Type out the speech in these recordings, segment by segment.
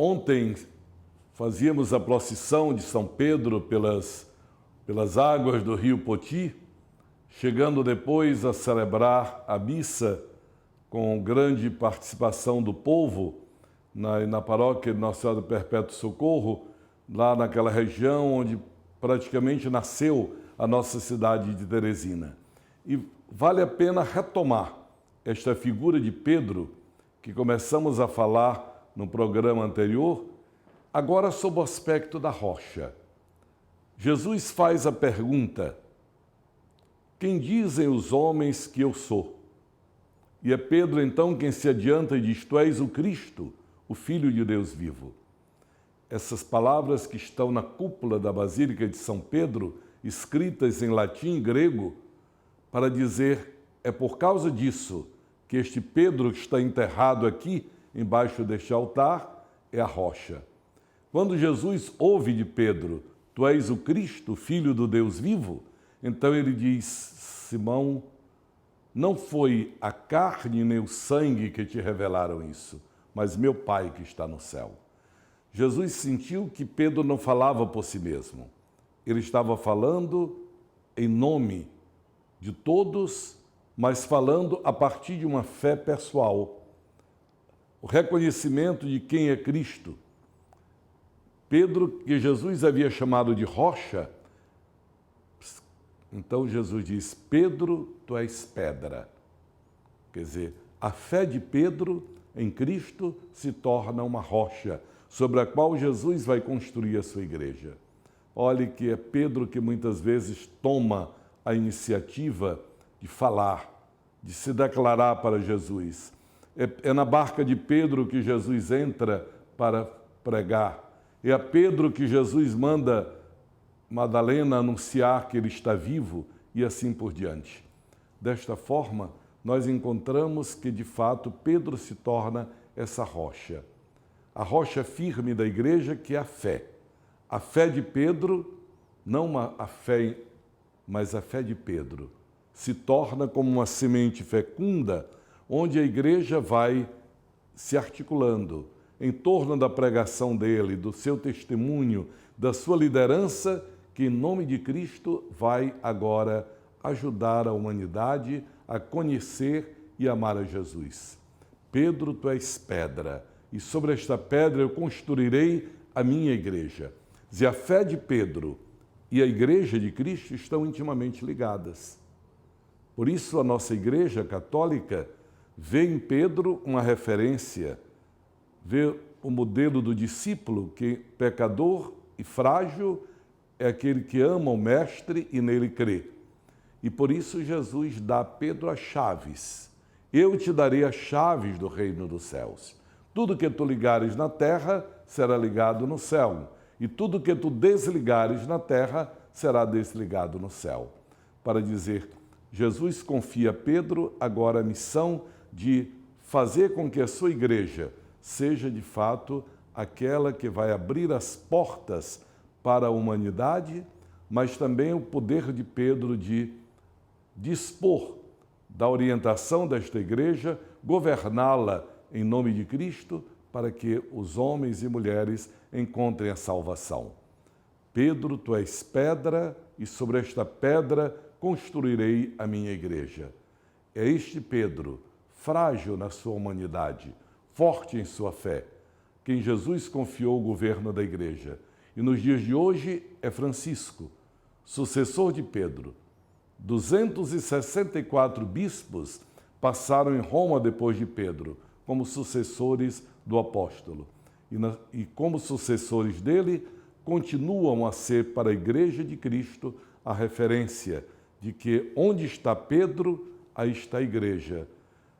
Ontem fazíamos a procissão de São Pedro pelas águas do rio Poti, chegando depois a celebrar a missa com grande participação do povo na paróquia de Nossa Senhora do Perpétuo Socorro, lá naquela região onde praticamente nasceu a nossa cidade de Teresina. E vale a pena retomar esta figura de Pedro, que começamos a falar no programa anterior, agora sob o aspecto da rocha. Jesus faz a pergunta: quem dizem os homens que eu sou? E é Pedro então quem se adianta e diz: tu és o Cristo, o Filho de Deus vivo. Essas palavras que estão na cúpula da Basílica de São Pedro, escritas em latim e grego, para dizer, é por causa disso que este Pedro que está enterrado aqui, embaixo deste altar, é a rocha. Quando Jesus ouve de Pedro: tu és o Cristo, Filho do Deus vivo, então ele diz: Simão, não foi a carne nem o sangue que te revelaram isso, mas meu Pai que está no céu. Jesus sentiu que Pedro não falava por si mesmo. Ele estava falando em nome de todos, mas falando a partir de uma fé pessoal. O reconhecimento de quem é Cristo. Pedro, que Jesus havia chamado de rocha, então Jesus diz: Pedro, tu és pedra. Quer dizer, a fé de Pedro em Cristo se torna uma rocha, sobre a qual Jesus vai construir a sua igreja. Olhe que é Pedro que muitas vezes toma a iniciativa de falar, de se declarar para Jesus. É na barca de Pedro que Jesus entra para pregar. É a Pedro que Jesus manda Madalena anunciar que ele está vivo e assim por diante. Desta forma, nós encontramos que, de fato, Pedro se torna essa rocha. A rocha firme da igreja, que é a fé. A fé de Pedro, não a fé, mas a fé de Pedro, se torna como uma semente fecunda, onde a igreja vai se articulando em torno da pregação dele, do seu testemunho, da sua liderança, que em nome de Cristo vai agora ajudar a humanidade a conhecer e amar a Jesus. Pedro, tu és pedra, e sobre esta pedra eu construirei a minha igreja. E a fé de Pedro e a igreja de Cristo estão intimamente ligadas. Por isso a nossa igreja católica vê em Pedro uma referência, vê o modelo do discípulo que, pecador e frágil, é aquele que ama o Mestre e nele crê. E por isso Jesus dá a Pedro as chaves. Eu te darei as chaves do reino dos céus. Tudo que tu ligares na terra será ligado no céu, e tudo que tu desligares na terra será desligado no céu. Para dizer, Jesus confia a Pedro agora a missão de fazer com que a sua igreja seja de fato aquela que vai abrir as portas para a humanidade, mas também o poder de Pedro de dispor da orientação desta igreja, governá-la em nome de Cristo, para que os homens e mulheres encontrem a salvação. Pedro, tu és pedra, e sobre esta pedra construirei a minha igreja. É este Pedro, frágil na sua humanidade, forte em sua fé, quem Jesus confiou o governo da igreja. E nos dias de hoje é Francisco, sucessor de Pedro. 264 bispos passaram em Roma depois de Pedro, como sucessores do apóstolo. E como sucessores dele, continuam a ser para a Igreja de Cristo a referência de que onde está Pedro, aí está a igreja.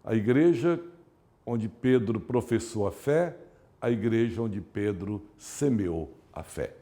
A igreja onde Pedro professou a fé, a igreja onde Pedro semeou a fé.